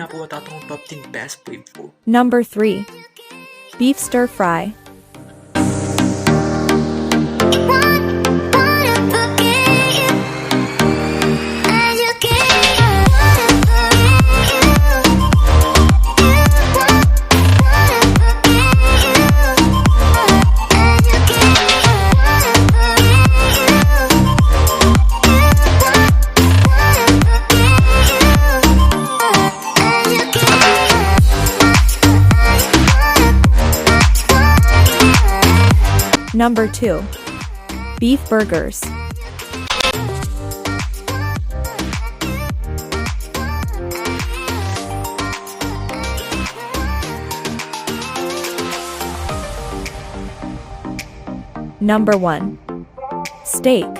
मैं आपको बताता हूँ top 3 best street food. Number 3. Beef stir fry. Number 2. Beef burgers. Number 1. Steak.